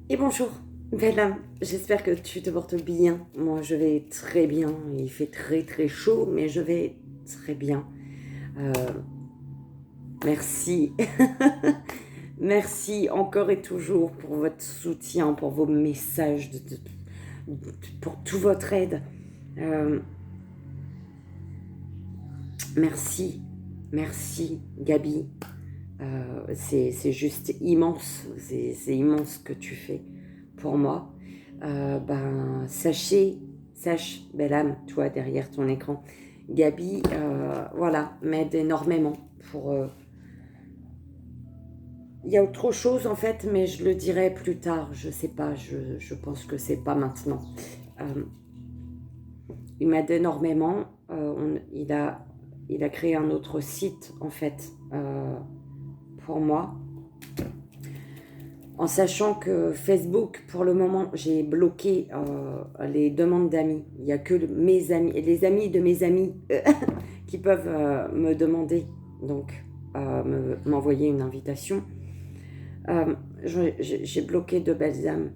Et bonjour, belle âme, j'espère que tu te portes bien. Moi, je vais très bien. Il fait très très chaud, mais je vais très bien. Euh, merci. Merci encore et toujours pour votre soutien, pour vos messages, pour toute votre aide. Euh, merci, merci Gabi. C'est juste immense, c'est immense ce que tu fais pour moi. Sache, belle âme, toi derrière ton écran, Gabi, voilà, m'aide énormément pour. Il y a autre chose en fait, mais je le dirai plus tard. Je sais pas, je pense que c'est pas maintenant. Euh, il m'aide énormément. Il a créé un autre site en fait pour moi. En sachant que Facebook, pour le moment, j'ai bloqué les demandes d'amis. Il n'y a que mes amis, les amis de mes amis qui peuvent me demander, donc m'envoyer une invitation. J'ai bloqué de belles âmes.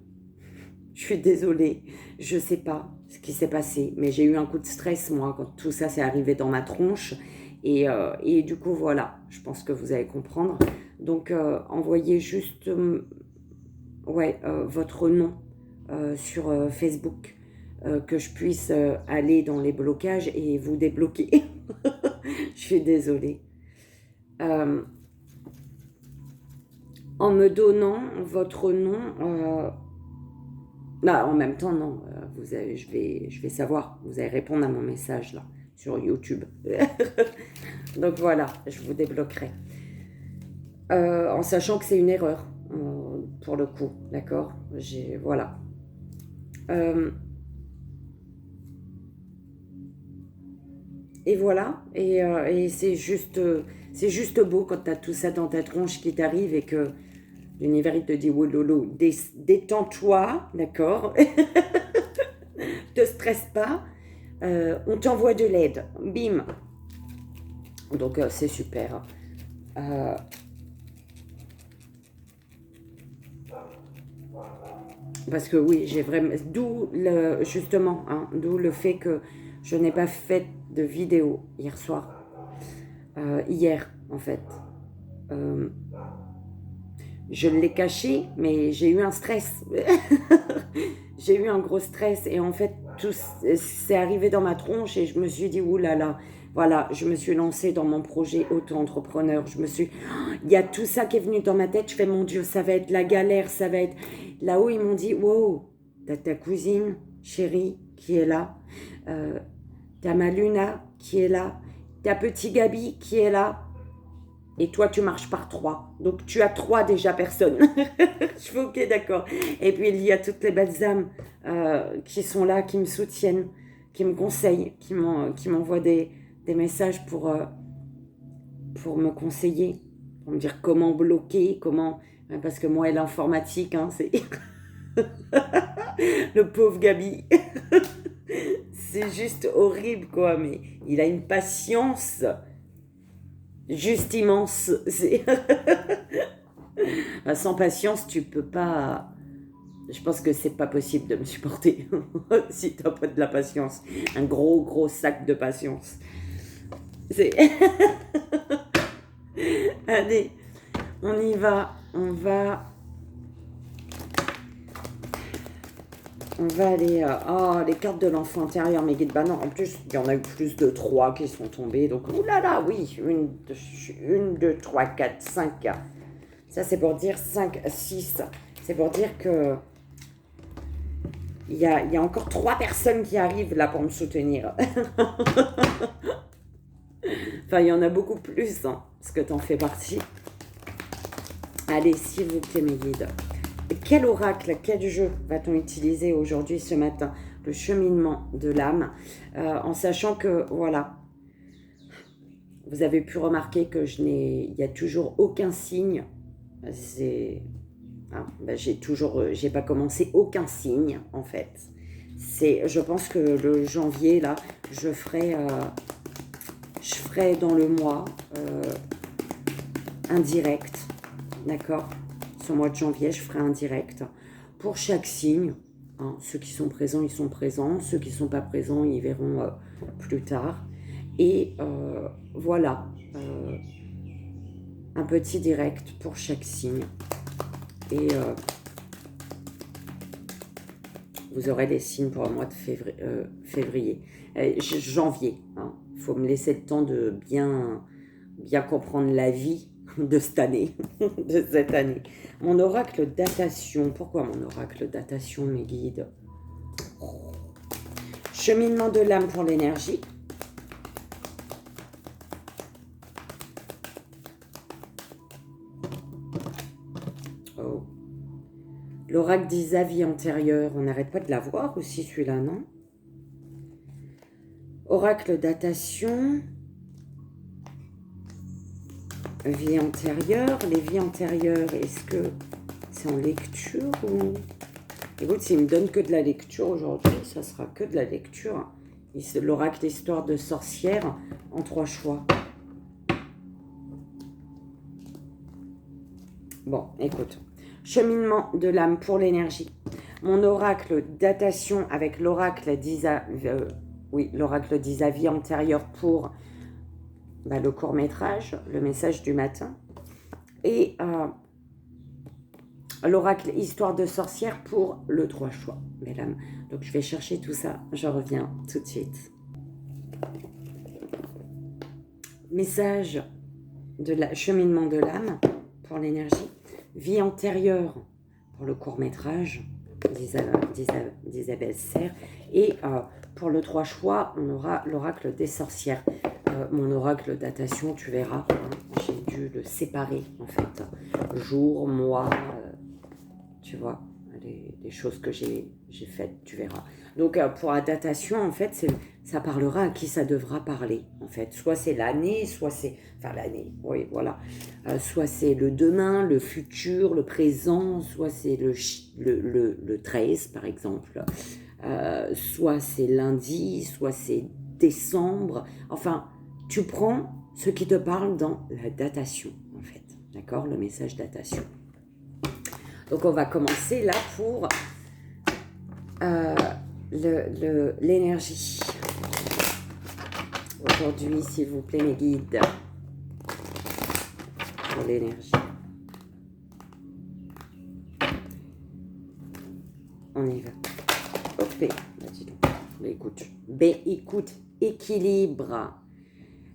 Je suis désolée, je ne sais pas ce qui s'est passé, mais j'ai eu un coup de stress, moi, quand tout ça s'est arrivé dans ma tronche. Et du coup, voilà, je pense que vous allez comprendre. Donc, envoyez juste votre nom sur Facebook, que je puisse aller dans les blocages et vous débloquer. Je suis désolée. Euh, En me donnant votre nom, en même temps, non, je vais savoir, vous allez répondre à mon message là, sur YouTube. Donc voilà, je vous débloquerai. En sachant que c'est une erreur, pour le coup, d'accord. Voilà. Euh, et voilà, et c'est juste beau quand tu as tout ça dans ta tronche qui t'arrive et que l'univers il te dit oh lolo, détends-toi, d'accord. Te stresse pas, on t'envoie de l'aide, bim. Donc c'est super. Euh, Parce que oui, j'ai vraiment. Justement, hein, d'où le fait que je n'ai pas fait de vidéo hier soir. Hier, en fait. Euh, je l'ai caché, mais j'ai eu un stress. J'ai eu un gros stress et en fait, tout c'est arrivé dans ma tronche et je me suis dit, oulala, voilà, je me suis lancée dans mon projet auto-entrepreneur. Il y a tout ça qui est venu dans ma tête. Je fais, mon Dieu, ça va être la galère, ça va être. Là-haut, ils m'ont dit, wow, t'as ta cousine chérie qui est là, t'as ma Luna qui est là, t'as petit Gabi qui est là, et toi, tu marches par trois. Donc, tu as trois déjà personnes. Je suis ok, d'accord. Et puis, il y a toutes les belles âmes qui sont là, qui me soutiennent, qui me conseillent, qui m'envoient des messages pour me conseiller, pour me dire comment bloquer, comment. Parce que moi, l'informatique, hein, c'est le pauvre Gabi. C'est juste horrible, quoi. Mais il a une patience juste immense. Sans patience, tu peux pas. Je pense que c'est pas possible de me supporter si t'as pas de la patience. Un gros, gros sac de patience. C'est. Allez, on y va. On va aller. Oh, les cartes de l'enfant intérieur, mes guides. Bah non, en plus, il y en a eu plus de 3 qui sont tombés. Donc, oulala, oui. Une, deux, 3, 4, 5. Ça, c'est pour dire 5, 6. C'est pour dire que il y a encore 3 personnes qui arrivent là pour me soutenir. Enfin, il y en a beaucoup plus, hein, parce que t'en fais partie. Allez, s'il vous plaît, mes guides. Quel oracle, quel jeu va-t-on utiliser aujourd'hui, ce matin? Le cheminement de l'âme, en sachant que, voilà, vous avez pu remarquer que il n'y a toujours aucun signe. J'ai pas commencé aucun signe, en fait. Je pense que le janvier, là, je ferai dans le mois un direct, d'accord. Ce mois de janvier, je ferai un direct pour chaque signe. Hein, ceux qui sont présents, ils sont présents. Ceux qui ne sont pas présents, ils verront plus tard. Et voilà, un petit direct pour chaque signe. Et vous aurez des signes pour le mois de février. Janvier. Il faut me laisser le temps de bien comprendre la vie de cette année. de cette année. Mon oracle datation. Pourquoi mon oracle datation, mes guides? Cheminement de l'âme pour l'énergie. Oh. L'oracle d'Isa, vie antérieure. On n'arrête pas de la voir aussi, celui-là, non? Oracle datation. Vie antérieure. Les vies antérieures, est-ce que c'est en lecture ou... Écoute, s'il me donne que de la lecture aujourd'hui, ça sera que de la lecture. L'oracle histoire de sorcière en 3 choix. Bon, écoute. Cheminement de l'âme pour l'énergie. Mon oracle datation avec l'oracle d'Isa... oui, l'oracle d'Isa, vie antérieure pour le court-métrage, le message du matin. Et... l'oracle histoire de sorcière pour le 3 choix, mesdames. Donc, je vais chercher tout ça. Je reviens tout de suite. Message de cheminement de l'âme pour l'énergie. Vie antérieure pour le court-métrage d'Isabelle Serre. Et pour le 3 choix, on aura l'oracle des sorcières. Mon oracle datation, tu verras, hein, j'ai dû le séparer, en fait. Jour, mois... tu vois, les choses que j'ai faites, tu verras. Donc, pour la datation, en fait, ça parlera à qui ça devra parler, en fait. Soit c'est l'année, soit c'est... Enfin, l'année, oui, voilà. Soit c'est le demain, le futur, le présent, soit c'est le 13, par exemple. Soit c'est lundi, soit c'est décembre. Enfin, tu prends ce qui te parle dans la datation, en fait. D'accord? Le message datation. Donc, on va commencer là pour l'énergie. Aujourd'hui, s'il vous plaît, mes guides. Pour l'énergie. On y va. Hop, dis donc. Écoute, équilibre.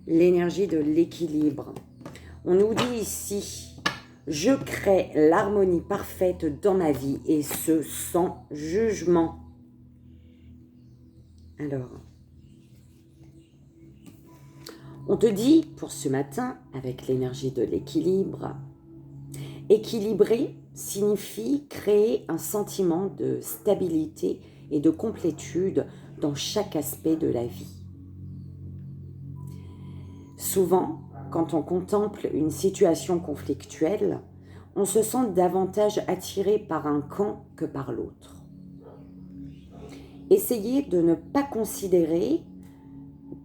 L'énergie de l'équilibre. On nous dit ici... Je crée l'harmonie parfaite dans ma vie et ce sans jugement. Alors, on te dit pour ce matin, avec l'énergie de l'équilibre, équilibrer signifie créer un sentiment de stabilité et de complétude dans chaque aspect de la vie. Souvent, quand on contemple une situation conflictuelle, on se sent davantage attiré par un camp que par l'autre. Essayez de ne pas considérer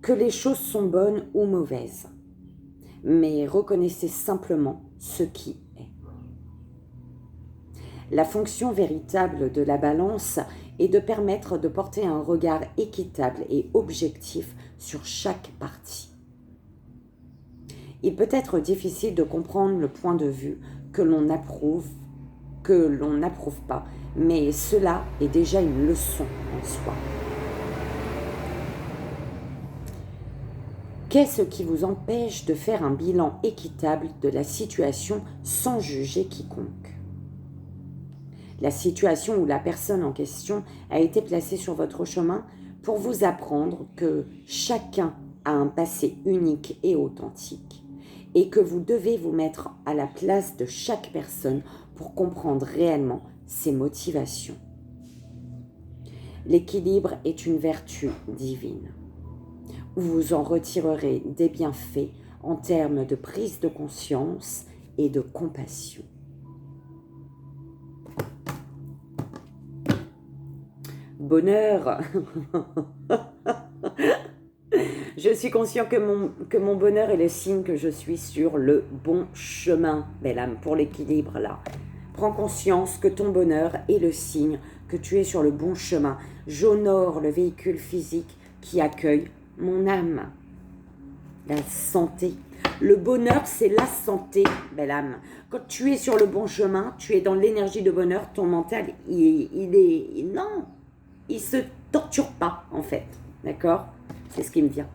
que les choses sont bonnes ou mauvaises, mais reconnaissez simplement ce qui est. La fonction véritable de la balance est de permettre de porter un regard équitable et objectif sur chaque partie. Il peut être difficile de comprendre le point de vue que l'on n'approuve pas, mais cela est déjà une leçon en soi. Qu'est-ce qui vous empêche de faire un bilan équitable de la situation sans juger quiconque? La situation ou la personne en question a été placée sur votre chemin pour vous apprendre que chacun a un passé unique et authentique, et que vous devez vous mettre à la place de chaque personne pour comprendre réellement ses motivations. L'équilibre est une vertu divine. Vous en retirerez des bienfaits en termes de prise de conscience et de compassion. Bonheur. Je suis conscient que mon bonheur est le signe que je suis sur le bon chemin, belle âme, pour l'équilibre là. Prends conscience que ton bonheur est le signe que tu es sur le bon chemin. J'honore le véhicule physique qui accueille mon âme. La santé. Le bonheur, c'est la santé, belle âme. Quand tu es sur le bon chemin, tu es dans l'énergie de bonheur, ton mental, non, il se torture pas, en fait. D'accord? C'est ce qui me vient.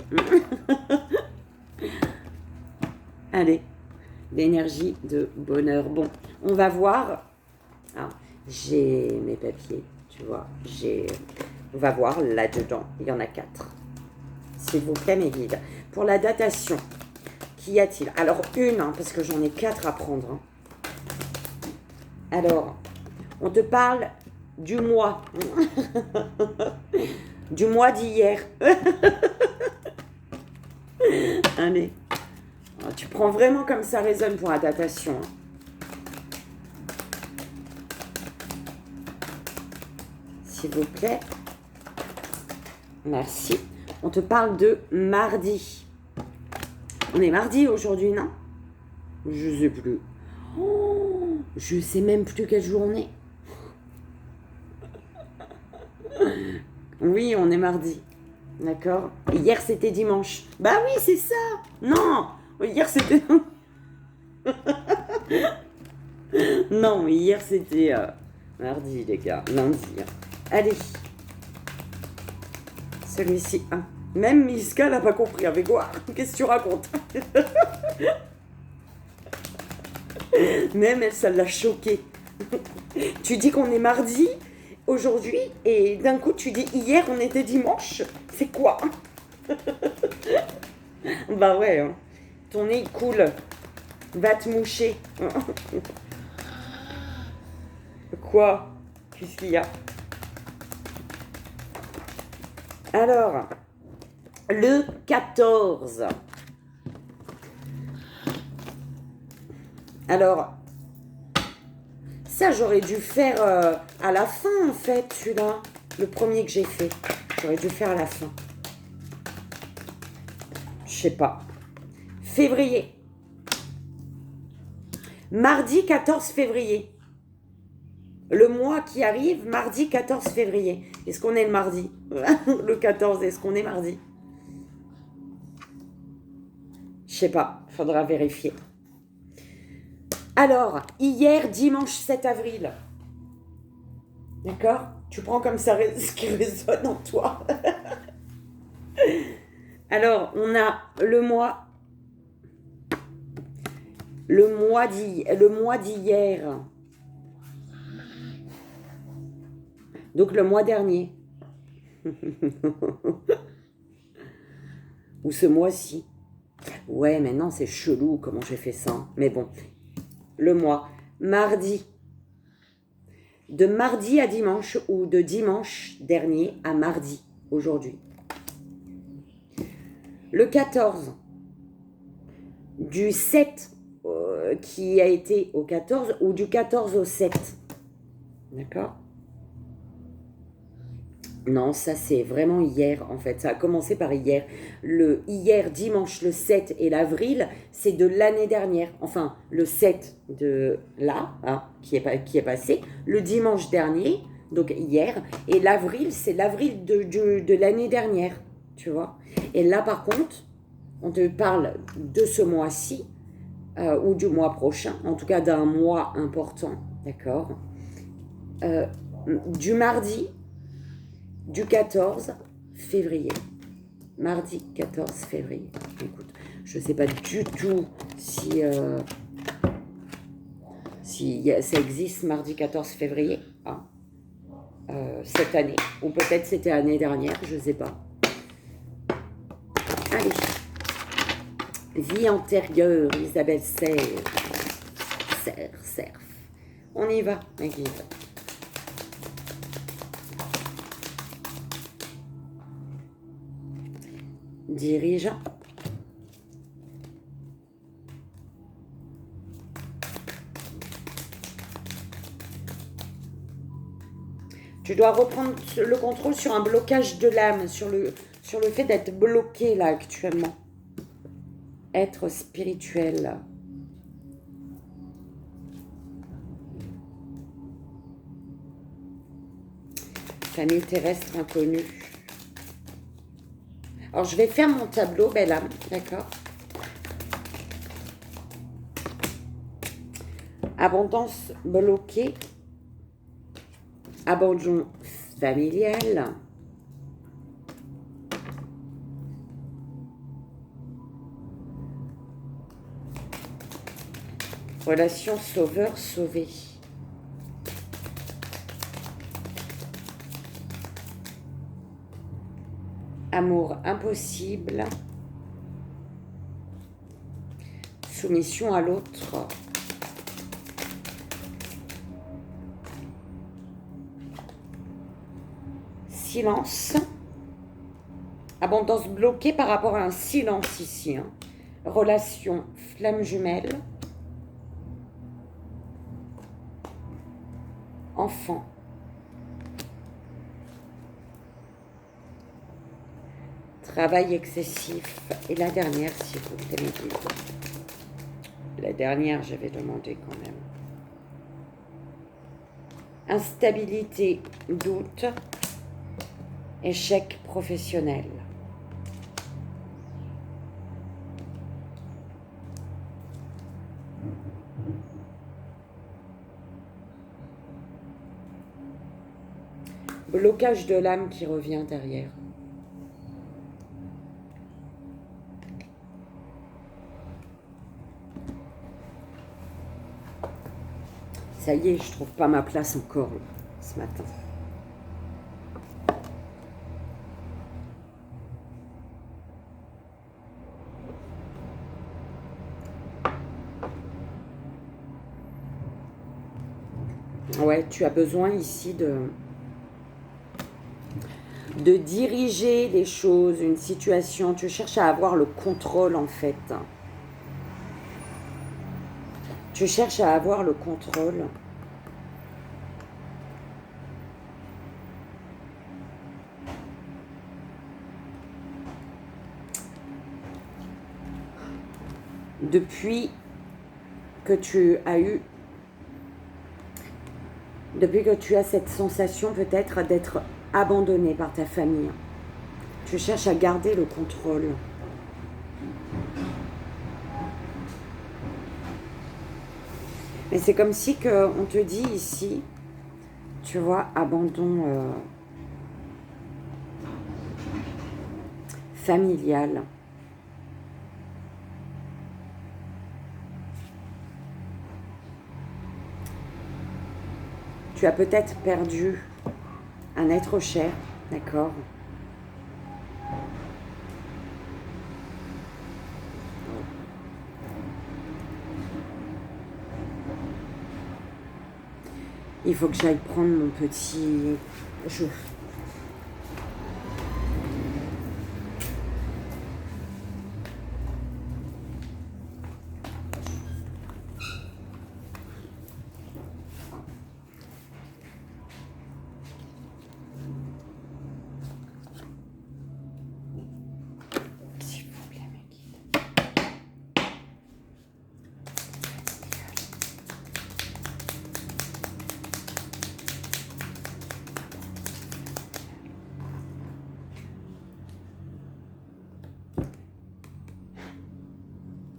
Allez, l'énergie de bonheur. Bon, on va voir. Ah, j'ai mes papiers, tu vois. On va voir là-dedans. Il y en a 4. S'il vous plaît, mes guides. Pour la datation, qu'y a-t-il? Alors, une, hein, parce que j'en ai 4 à prendre. Hein. Alors, on te parle du mois. Du mois d'hier. Allez. Tu prends vraiment comme ça résonne pour la datation. S'il vous plaît. Merci. On te parle de mardi. On est mardi aujourd'hui, non? Je sais plus. Oh, je sais même plus quelle journée. Oui, on est mardi. D'accord? Hier, c'était dimanche. Bah oui, c'est ça. Non, hier, c'était... Non, hier, c'était mardi, les gars. Lundi. Allez. Celui-ci, hein. Même Miska n'a pas compris avec quoi. Qu'est-ce que tu racontes? Même elle, ça l'a choqué. Tu dis qu'on est mardi aujourd'hui et d'un coup tu dis hier on était dimanche. C'est quoi? Bah ouais, hein. Ton nez coule. Va te moucher. Quoi? Qu'est-ce qu'il y a? Alors, le 14. Alors, ça j'aurais dû faire à la fin en fait, celui-là. Le premier que j'ai fait. J'aurais dû faire à la fin. Je sais pas. Février. Mardi 14 février. Le mois qui arrive, mardi 14 février. Est-ce qu'on est le mardi? Le 14, est-ce qu'on est mardi? Je sais pas, faudra vérifier. Alors, hier, dimanche 7 avril. D'accord? Tu prends comme ça ce qui résonne en toi. Alors, on a le mois d'hier. Donc, le mois dernier. Ou ce mois-ci. Ouais, mais non, c'est chelou comment j'ai fait ça. Mais bon, le mois. Mardi. De mardi à dimanche ou de dimanche dernier à mardi, aujourd'hui. Le 14. Du 7 qui a été au 14 ou du 14 au 7. D'accord? Non, ça c'est vraiment hier en fait, ça a commencé par hier. Le hier, dimanche, le 7 et l'avril, c'est de l'année dernière. Enfin, le 7 de là, hein, qui est passé, le dimanche dernier, donc hier, et l'avril, c'est l'avril de l'année dernière, tu vois. Et là par contre, on te parle de ce mois-ci, ou du mois prochain, en tout cas d'un mois important, d'accord, du mardi, du 14 février. Mardi 14 février. Écoute, je ne sais pas du tout si ça existe mardi 14 février, hein, cette année. Ou peut-être c'était l'année dernière, je ne sais pas. Allez. Vie antérieure, Isabelle Serre. Serre. On y va, ma guide. Dirigeant. Tu dois reprendre le contrôle sur un blocage de l'âme, sur le fait d'être bloqué là actuellement. Être spirituel. Famille terrestre inconnue. Alors, je vais faire mon tableau, belle âme, d'accord? Abondance bloquée. Abandon familial. Relation sauveur-sauvé. Amour impossible. Soumission à l'autre. Silence. Abondance bloquée par rapport à un silence ici. Hein. Relation flamme jumelle. Enfant. Travail excessif. Et la dernière, s'il vous plaît, mes guides. La dernière, j'avais demandé quand même. Instabilité, doute, échec professionnel. Blocage de l'âme qui revient derrière. Ça y est, je trouve pas ma place encore là, ce matin. Ouais, tu as besoin ici de diriger les choses, une situation. Tu cherches à avoir le contrôle en fait. Tu cherches à avoir le contrôle. Depuis que tu as cette sensation peut-être d'être abandonné par ta famille. Tu cherches à garder le contrôle. Mais c'est comme si on te dit ici, tu vois, abandon familial. Tu as peut-être perdu un être cher, d'accord? Il faut que j'aille prendre mon petit... S'il vous plaît, mes guides.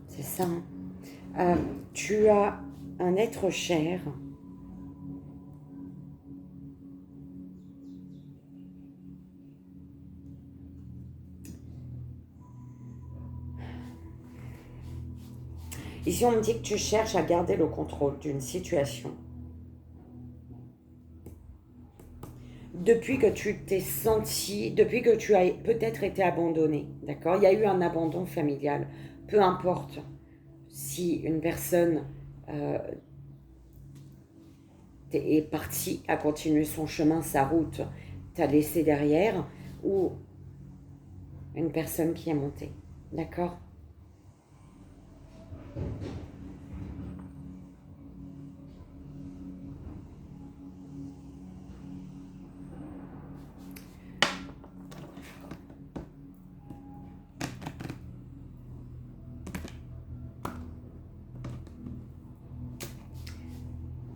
C'est ça. Hein. Tu as un être cher. Ici, on me dit que tu cherches à garder le contrôle d'une situation. Depuis que tu t'es senti, depuis que tu as peut-être été abandonné, d'accord? Il y a eu un abandon familial. Peu importe si une personne est partie, a continué son chemin, sa route, t'a laissé derrière, ou une personne qui est montée, d'accord?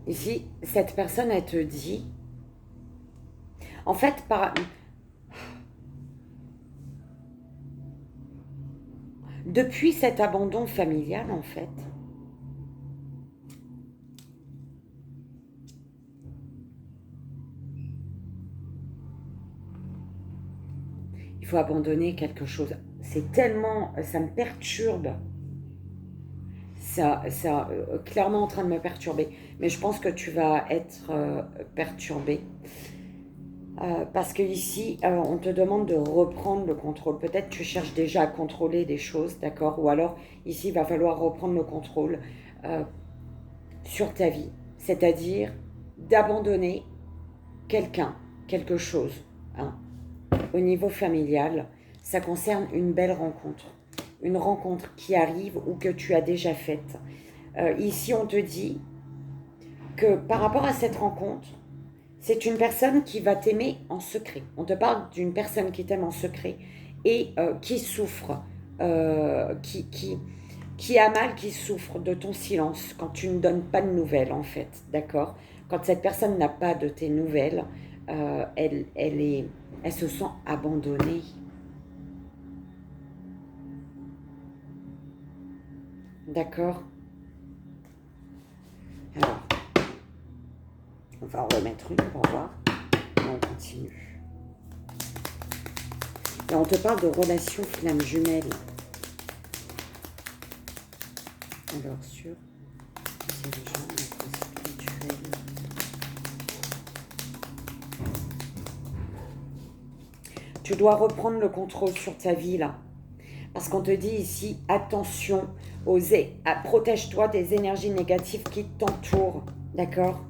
Ici, cette personne, elle te dit... En fait, depuis cet abandon familial, en fait, il faut abandonner quelque chose. C'est tellement, ça me perturbe. Ça clairement en train de me perturber. Mais je pense que tu vas être perturbé. Parce que ici, on te demande de reprendre le contrôle. Peut-être tu cherches déjà à contrôler des choses, d'accord? Ou alors, ici, il va falloir reprendre le contrôle euh, sur ta vie. C'est-à-dire d'abandonner quelqu'un, quelque chose. Hein. Au niveau familial, ça concerne une belle rencontre. Une rencontre qui arrive ou que tu as déjà faite. Ici, on te dit que par rapport à cette rencontre, c'est une personne qui va t'aimer en secret. On te parle d'une personne qui t'aime en secret et qui souffre, qui a mal, qui souffre de ton silence quand tu ne donnes pas de nouvelles, en fait. D'accord? Quand cette personne n'a pas de tes nouvelles, elle se sent abandonnée. D'accord? Alors, on va en remettre une pour voir. Et on continue. Et on te parle de relation flamme jumelle. Alors, sur dirigeant notre spirituel. Tu dois reprendre le contrôle sur ta vie, là. Parce qu'on te dit ici, attention, protège-toi des énergies négatives qui t'entourent. D'accord?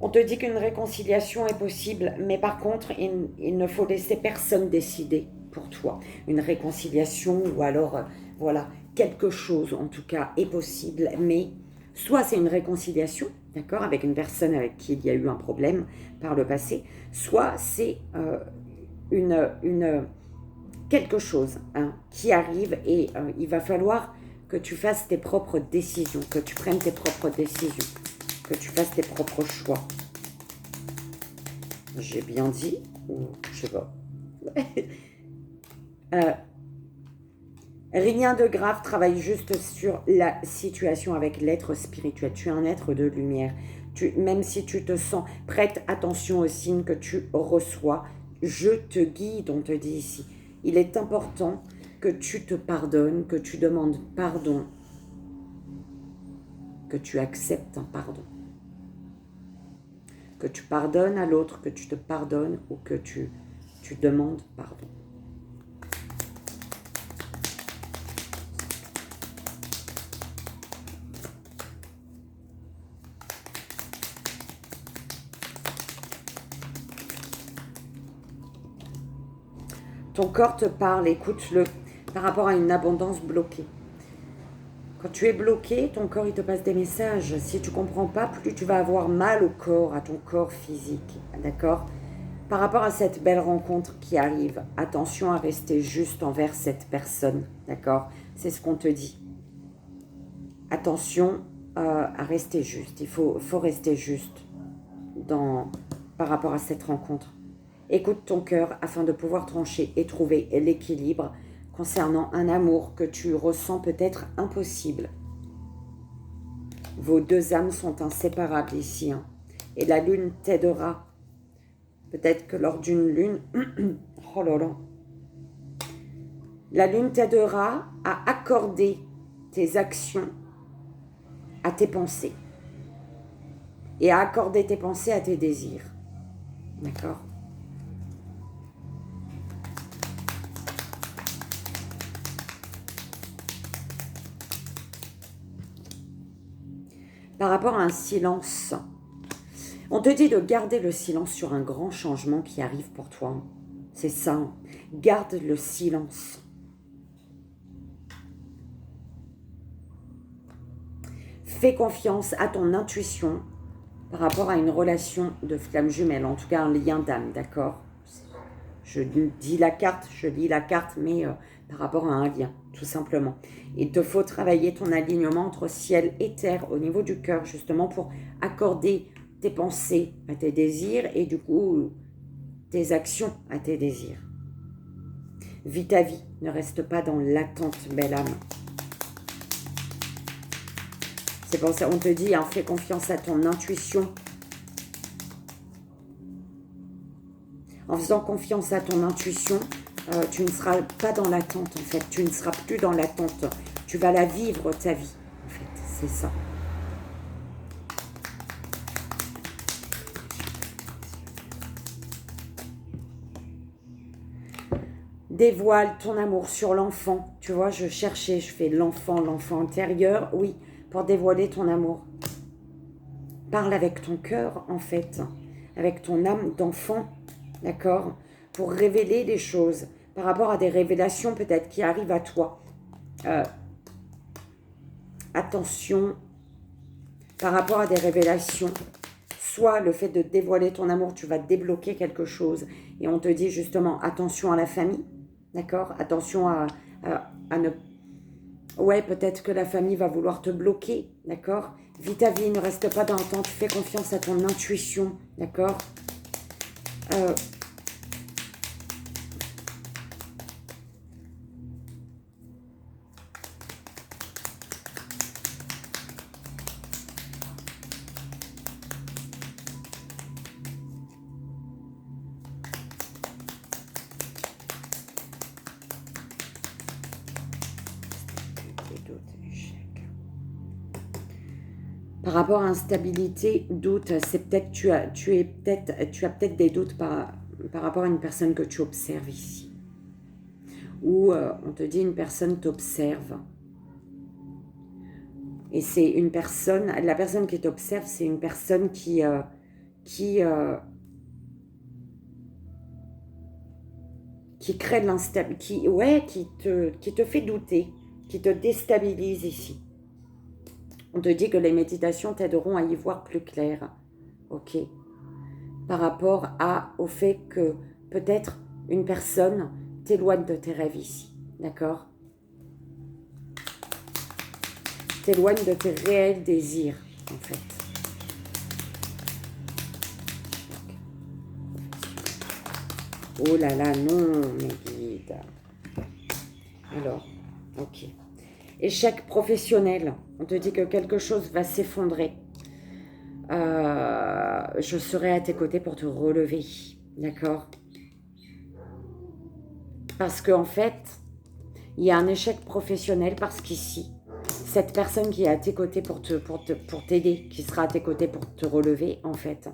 On te dit qu'une réconciliation est possible, mais par contre, il ne faut laisser personne décider pour toi. Une réconciliation ou alors, voilà, quelque chose en tout cas est possible, mais soit c'est une réconciliation, d'accord, avec une personne avec qui il y a eu un problème par le passé, soit c'est quelque chose qui arrive et il va falloir que tu fasses tes propres décisions, que tu prennes tes propres décisions, que tu fasses tes propres choix. J'ai bien dit, ou je sais pas. Rien de grave, travaille juste sur la situation avec l'être spirituel. Tu es un être de lumière. Même si tu te sens, prête attention aux signes que tu reçois. Je te guide, on te dit ici. Il est important que tu te pardonnes, que tu demandes pardon, que tu acceptes un pardon. Que tu pardonnes à l'autre, que tu te pardonnes ou que tu demandes pardon. Ton corps te parle, écoute-le, par rapport à une abondance bloquée. Quand tu es bloqué, ton corps il te passe des messages. Si tu ne comprends pas, plus tu vas avoir mal au corps, à ton corps physique. D'accord? Par rapport à cette belle rencontre qui arrive, attention à rester juste envers cette personne. D'accord? C'est ce qu'on te dit. Attention à rester juste. Il faut rester juste par rapport à cette rencontre. Écoute ton cœur afin de pouvoir trancher et trouver l'équilibre concernant un amour que tu ressens peut-être impossible. Vos deux âmes sont inséparables ici. Et la lune t'aidera. Peut-être que lors d'une lune... oh là là. La lune t'aidera à accorder tes actions à tes pensées. Et à accorder tes pensées à tes désirs. D'accord ? Par rapport à un silence, on te dit de garder le silence sur un grand changement qui arrive pour toi. C'est ça. Garde le silence. Fais confiance à ton intuition par rapport à une relation de flamme jumelle, en tout cas un lien d'âme, d'accord? Je dis la carte, je lis la carte, mais par rapport à un lien, tout simplement. Il te faut travailler ton alignement entre ciel et terre au niveau du cœur, justement pour accorder tes pensées à tes désirs et du coup, tes actions à tes désirs. Vis ta vie, ne reste pas dans l'attente, belle âme. C'est pour ça qu'on te dit, hein, fais confiance à ton intuition. En faisant confiance à ton intuition, tu ne seras pas dans l'attente, en fait. Tu ne seras plus dans l'attente. Tu vas la vivre, ta vie, en fait. C'est ça. Dévoile ton amour sur l'enfant. Tu vois, je cherchais, je fais l'enfant intérieur. Oui, pour dévoiler ton amour. Parle avec ton cœur, en fait. Avec ton âme d'enfant. D'accord? Pour révéler des choses. Par rapport à des révélations peut-être qui arrivent à toi. Attention. Par rapport à des révélations. Soit le fait de dévoiler ton amour, tu vas débloquer quelque chose. Et on te dit justement, attention à la famille. D'accord? Attention à ne... Ouais, peut-être que la famille va vouloir te bloquer. D'accord? Vis ta vie, ne reste pas dans l'attente. Fais confiance à ton intuition. D'accord? Par rapport à instabilité, doute, c'est peut-être tu as peut-être des doutes par rapport à une personne que tu observes ici. Ou on te dit une personne t'observe. Et c'est une personne, la personne qui t'observe, c'est une personne qui crée de l'instabilité, qui te fait douter, qui te déstabilise ici. On te dit que les méditations t'aideront à y voir plus clair. Ok. Par rapport au fait que peut-être une personne t'éloigne de tes rêves ici. D'accord? T'éloigne de tes réels désirs, en fait. Oh là là, non, mes guides. Alors, ok. Échec professionnel. On te dit que quelque chose va s'effondrer. Je serai à tes côtés pour te relever. D'accord? Parce qu'en fait, il y a un échec professionnel parce qu'ici, cette personne qui est à tes côtés pour t'aider, qui sera à tes côtés pour te relever, en fait,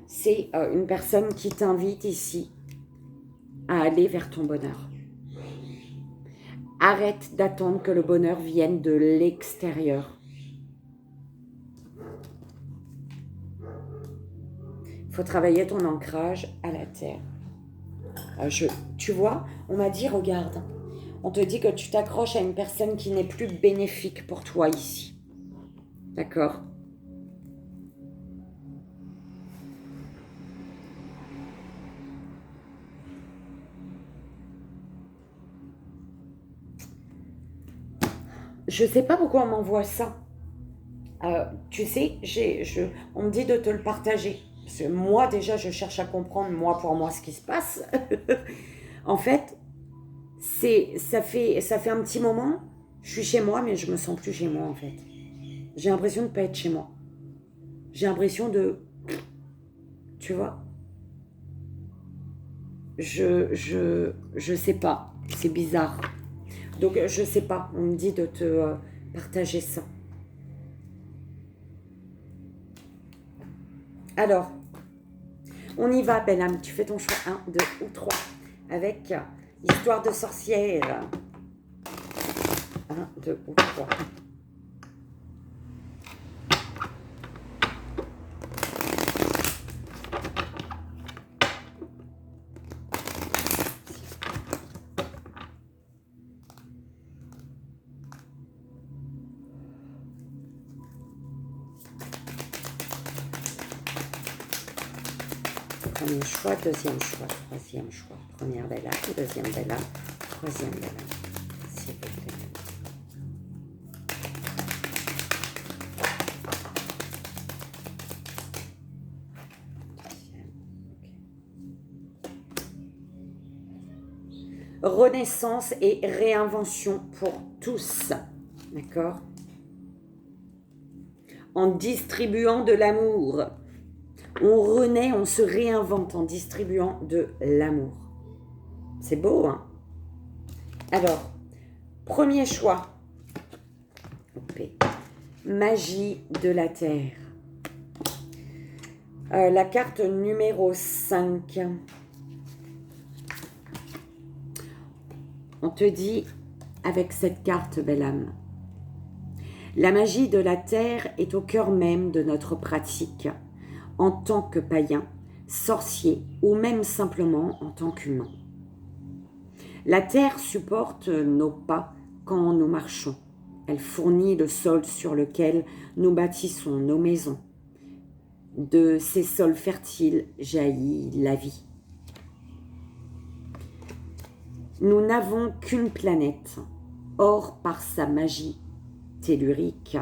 c'est une personne qui t'invite ici à aller vers ton bonheur. Arrête d'attendre que le bonheur vienne de l'extérieur. Il faut travailler ton ancrage à la terre. Tu vois, on m'a dit, regarde, on te dit que tu t'accroches à une personne qui n'est plus bénéfique pour toi ici. D'accord? Je ne sais pas pourquoi on m'envoie ça. Tu sais, on me dit de te le partager. Parce que moi, déjà, je cherche à comprendre, moi, pour moi, ce qui se passe. En fait, ça fait un petit moment, je suis chez moi, mais je me sens plus chez moi, en fait. J'ai l'impression de ne pas être chez moi. J'ai l'impression de... Tu vois? Je sais pas. C'est bizarre. Donc, je sais pas. On me dit de te partager ça. Alors, on y va, belle âme. Tu fais ton choix 1, 2 ou 3. Avec Histoire de sorcière. 1, 2 ou 3. Premier choix, deuxième choix, troisième choix. Première belle âme, deuxième belle âme, troisième belle âme. S'il vous plaît. renaissance et réinvention pour tous. D'accord? En distribuant de l'amour. On renaît, on se réinvente en distribuant de l'amour. C'est beau, hein? Alors, premier choix. Magie de la Terre. La carte numéro 5. On te dit, avec cette carte, belle âme, la magie de la Terre est au cœur même de notre pratique, en tant que païen, sorcier ou même simplement en tant qu'humain. La Terre supporte nos pas quand nous marchons. Elle fournit le sol sur lequel nous bâtissons nos maisons. De ces sols fertiles jaillit la vie. Nous n'avons qu'une planète. Or, par sa magie tellurique,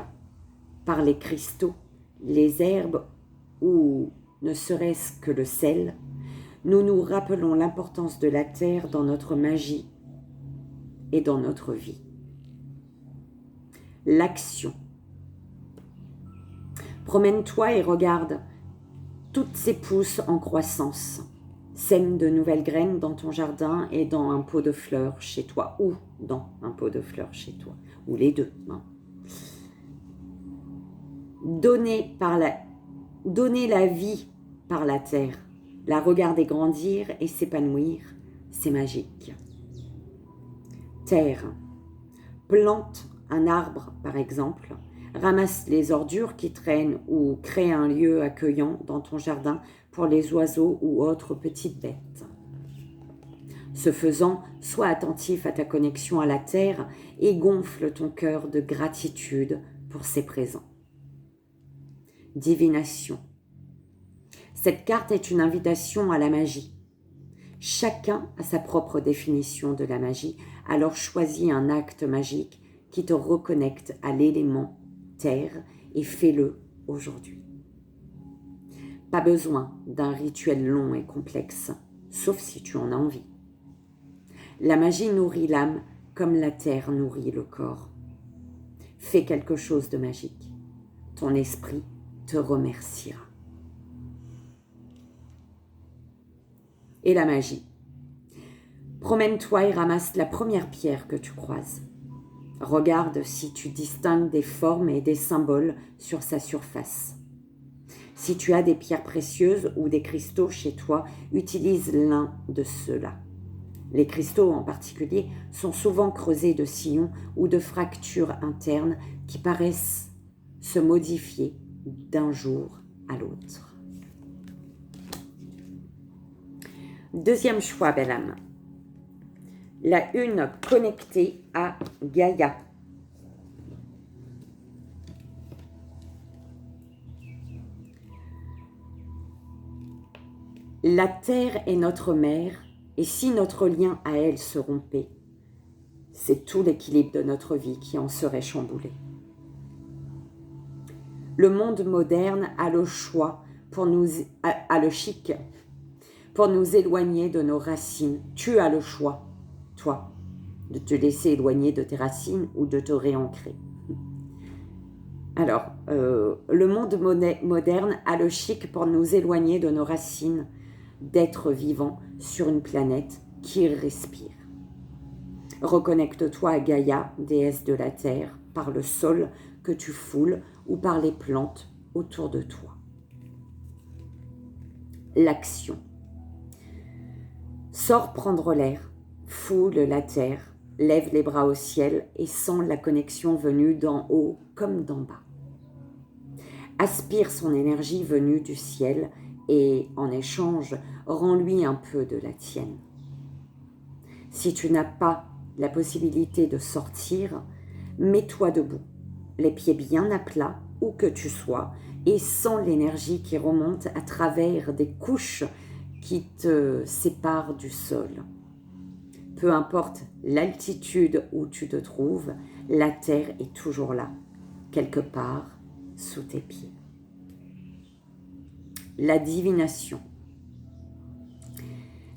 par les cristaux, les herbes ou ne serait-ce que le sel, nous nous rappelons l'importance de la Terre dans notre magie et dans notre vie. L'action. Promène-toi et regarde toutes ces pousses en croissance. Sème de nouvelles graines dans ton jardin et dans un pot de fleurs chez toi, ou dans un pot de fleurs chez toi, ou les deux. Hein. Donner la vie par la terre, la regarder grandir et s'épanouir, c'est magique. Terre. Plante un arbre, par exemple. Ramasse les ordures qui traînent ou crée un lieu accueillant dans ton jardin pour les oiseaux ou autres petites bêtes. Ce faisant, sois attentif à ta connexion à la terre et gonfle ton cœur de gratitude pour ses présents. Divination. Cette carte est une invitation à la magie. Chacun a sa propre définition de la magie, alors choisis un acte magique qui te reconnecte à l'élément terre et fais-le aujourd'hui. Pas besoin d'un rituel long et complexe, sauf si tu en as envie. La magie nourrit l'âme comme la terre nourrit le corps. Fais quelque chose de magique. Ton esprit te remerciera. Et la magie. Promène-toi et ramasse la première pierre que tu croises. Regarde si tu distingues des formes et des symboles sur sa surface. Si tu as des pierres précieuses ou des cristaux chez toi, utilise l'un de ceux-là. Les cristaux en particulier sont souvent creusés de sillons ou de fractures internes qui paraissent se modifier d'un jour à l'autre. Deuxième choix, belle âme. La une connectée à Gaïa. La terre est notre mère, et si notre lien à elle se rompait, c'est tout l'équilibre de notre vie qui en serait chamboulé. Le monde moderne a le choix, a le chic, pour nous éloigner de nos racines. Tu as le choix, toi, de te laisser éloigner de tes racines ou de te réancrer. Alors, le monde moderne a le chic pour nous éloigner de nos racines, d'être vivant sur une planète qui respire. Reconnecte-toi à Gaïa, déesse de la terre, par le sol que tu foules ou par les plantes autour de toi. L'action. Sors prendre l'air, foule la terre, lève les bras au ciel et sens la connexion venue d'en haut comme d'en bas. Aspire son énergie venue du ciel et, en échange, rends-lui un peu de la tienne. Si tu n'as pas la possibilité de sortir, mets-toi debout, les pieds bien à plat, où que tu sois, et sens l'énergie qui remonte à travers des couches qui te séparent du sol. Peu importe l'altitude où tu te trouves, la terre est toujours là, quelque part sous tes pieds. La divination.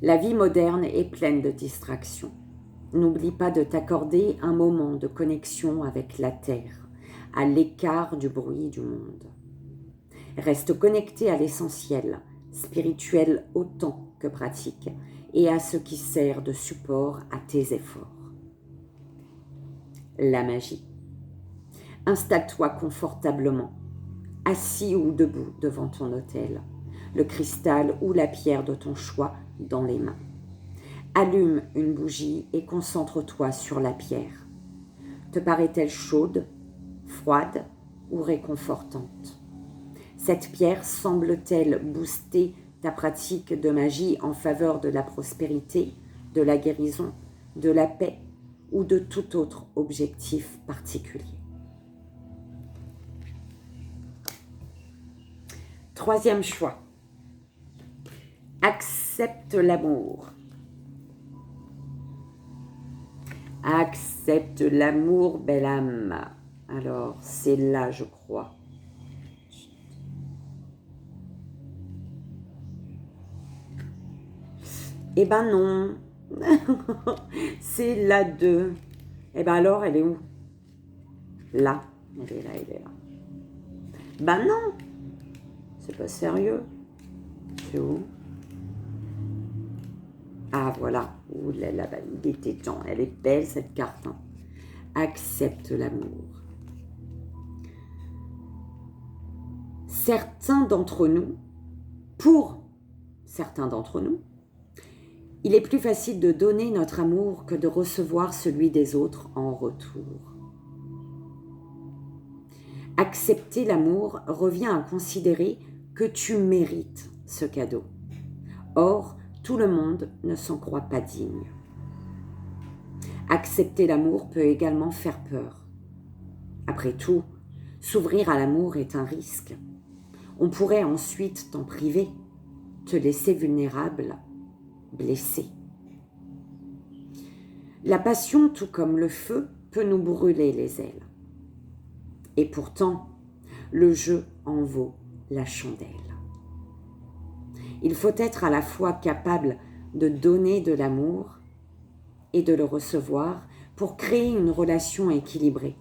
La vie moderne est pleine de distractions. N'oublie pas de t'accorder un moment de connexion avec la Terre, à l'écart du bruit du monde. Reste connecté à l'essentiel, spirituel autant que pratique, et à ce qui sert de support à tes efforts. La magie. Installe-toi confortablement, assis ou debout devant ton autel, le cristal ou la pierre de ton choix dans les mains. Allume une bougie et concentre-toi sur la pierre. Te paraît-elle chaude, froide ou réconfortante? Cette pierre semble-t-elle booster ta pratique de magie en faveur de la prospérité, de la guérison, de la paix ou de tout autre objectif particulier? Troisième choix. Accepte l'amour. Accepte l'amour, belle âme. Alors, c'est là, je crois. Eh ben non. C'est la 2. Eh ben alors, elle est où? Là. Elle est là, elle est là. Ben non. C'est pas sérieux. C'est où? Ah, voilà. Ouh là là, il était temps. Elle est belle, cette carte. Hein. Accepte l'amour. Certains d'entre nous, pour certains d'entre nous, il est plus facile de donner notre amour que de recevoir celui des autres en retour. Accepter l'amour revient à considérer que tu mérites ce cadeau. Or, tout le monde ne s'en croit pas digne. Accepter l'amour peut également faire peur. Après tout, s'ouvrir à l'amour est un risque. On pourrait ensuite t'en priver, te laisser vulnérable, blessé. La passion, tout comme le feu, peut nous brûler les ailes. Et pourtant, le jeu en vaut la chandelle. Il faut être à la fois capable de donner de l'amour et de le recevoir pour créer une relation équilibrée,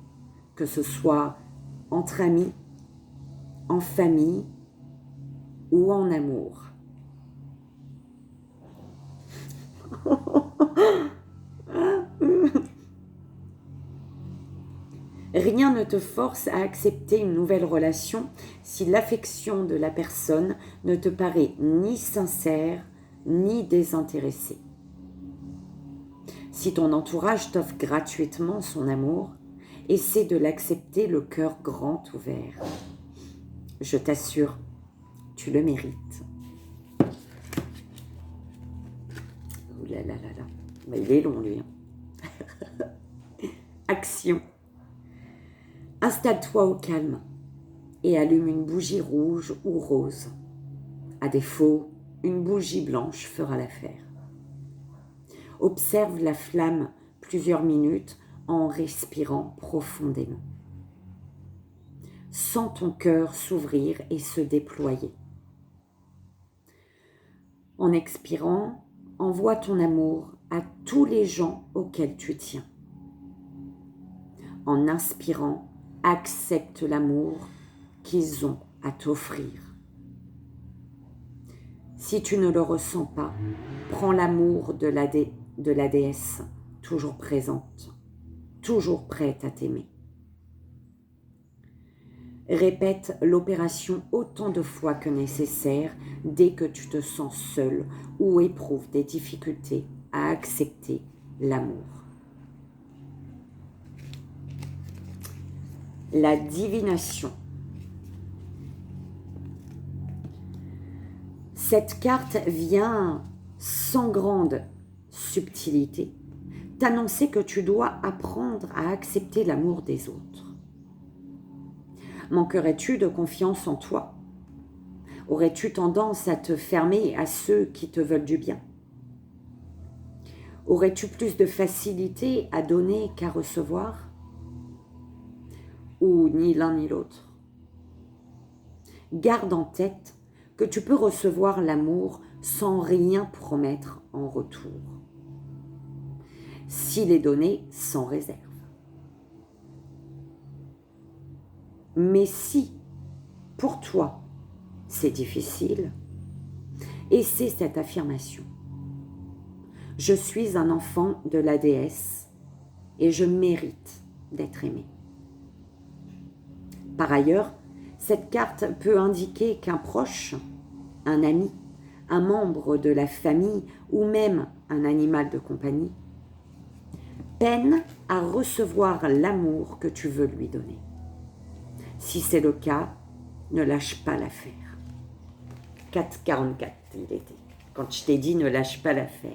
que ce soit entre amis, en famille ou en amour. Rien ne te force à accepter une nouvelle relation si l'affection de la personne ne te paraît ni sincère ni désintéressée. Si ton entourage t'offre gratuitement son amour, essaie de l'accepter le cœur grand ouvert. Je t'assure, tu le mérites. Ouh là là là là. Mais il est long, lui. Hein. Action. Installe-toi au calme et allume une bougie rouge ou rose. À défaut, une bougie blanche fera l'affaire. Observe la flamme plusieurs minutes en respirant profondément. Sens ton cœur s'ouvrir et se déployer. En expirant, envoie ton amour à tous les gens auxquels tu tiens. En inspirant, accepte l'amour qu'ils ont à t'offrir. Si tu ne le ressens pas, prends l'amour de la déesse, toujours présente, toujours prête à t'aimer. Répète l'opération autant de fois que nécessaire dès que tu te sens seul ou éprouves des difficultés à accepter l'amour. La divination. Cette carte vient, sans grande subtilité, t'annoncer que tu dois apprendre à accepter l'amour des autres. Manquerais-tu de confiance en toi? Aurais-tu tendance à te fermer à ceux qui te veulent du bien? Aurais-tu plus de facilité à donner qu'à recevoir? Ou ni l'un ni l'autre? Garde en tête que tu peux recevoir l'amour sans rien promettre en retour. s'il est donné sans réserve. Mais si, pour toi, c'est difficile, et c'est cette affirmation. Je suis un enfant de la déesse et je mérite d'être aimé. Par ailleurs, cette carte peut indiquer qu'un proche, un ami, un membre de la famille ou même un animal de compagnie peine à recevoir l'amour que tu veux lui donner. Si c'est le cas, ne lâche pas l'affaire. 4,44 il était. Quand je t'ai dit ne lâche pas l'affaire.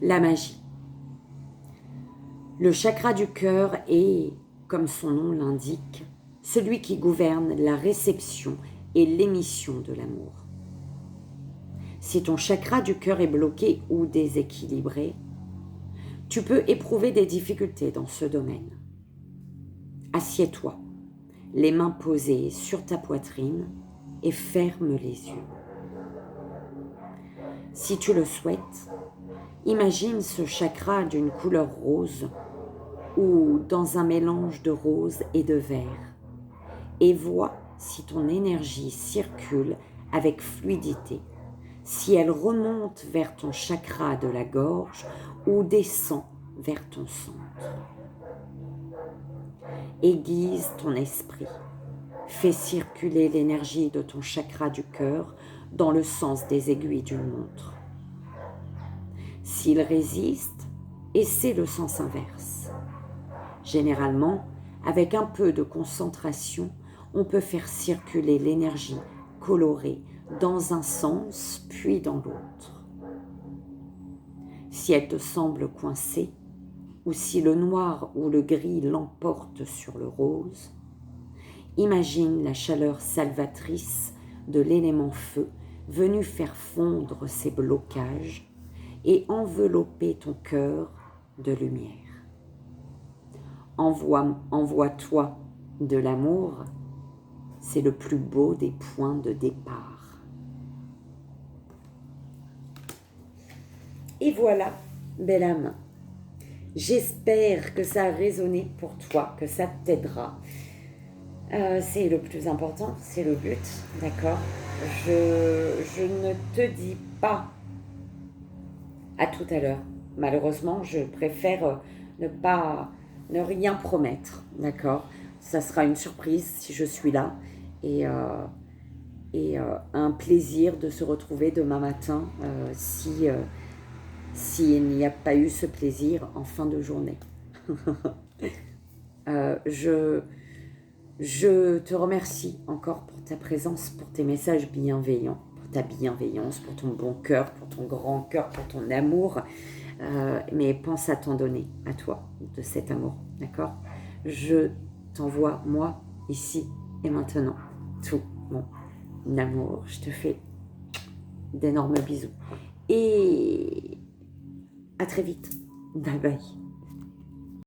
La magie. Le chakra du cœur est, comme son nom l'indique, celui qui gouverne la réception et l'émission de l'amour. Si ton chakra du cœur est bloqué ou déséquilibré, tu peux éprouver des difficultés dans ce domaine. Assieds-toi, les mains posées sur ta poitrine et ferme les yeux. Si tu le souhaites, imagine ce chakra d'une couleur rose ou dans un mélange de rose et de vert et vois si ton énergie circule avec fluidité, si elle remonte vers ton chakra de la gorge ou descend vers ton centre. Aiguise ton esprit, fais circuler l'énergie de ton chakra du cœur dans le sens des aiguilles d'une montre. S'il résiste, essaie le sens inverse. Généralement, avec un peu de concentration, on peut faire circuler l'énergie colorée dans un sens puis dans l'autre. Si elle te semble coincée, ou si le noir ou le gris l'emporte sur le rose, imagine la chaleur salvatrice de l'élément feu venu faire fondre ces blocages et envelopper ton cœur de lumière. Envoie-toi de l'amour, c'est le plus beau des points de départ. Et voilà, belle âme. J'espère que ça a résonné pour toi, que ça t'aidera. C'est le plus important, c'est le but, d'accord ? Je ne te dis pas à tout à l'heure. Malheureusement, je préfère ne rien promettre, d'accord ? Ça sera une surprise si je suis là et un plaisir de se retrouver demain matin s'il n'y a pas eu ce plaisir en fin de journée. Je te remercie encore pour ta présence, pour tes messages bienveillants, pour ta bienveillance, pour ton bon cœur, pour ton grand cœur, pour ton amour. Mais pense à t'en donner, à toi, de cet amour, d'accord ? Je t'envoie, moi, ici et maintenant, tout mon amour. Je te fais d'énormes bisous. Et à très vite. Bye bye.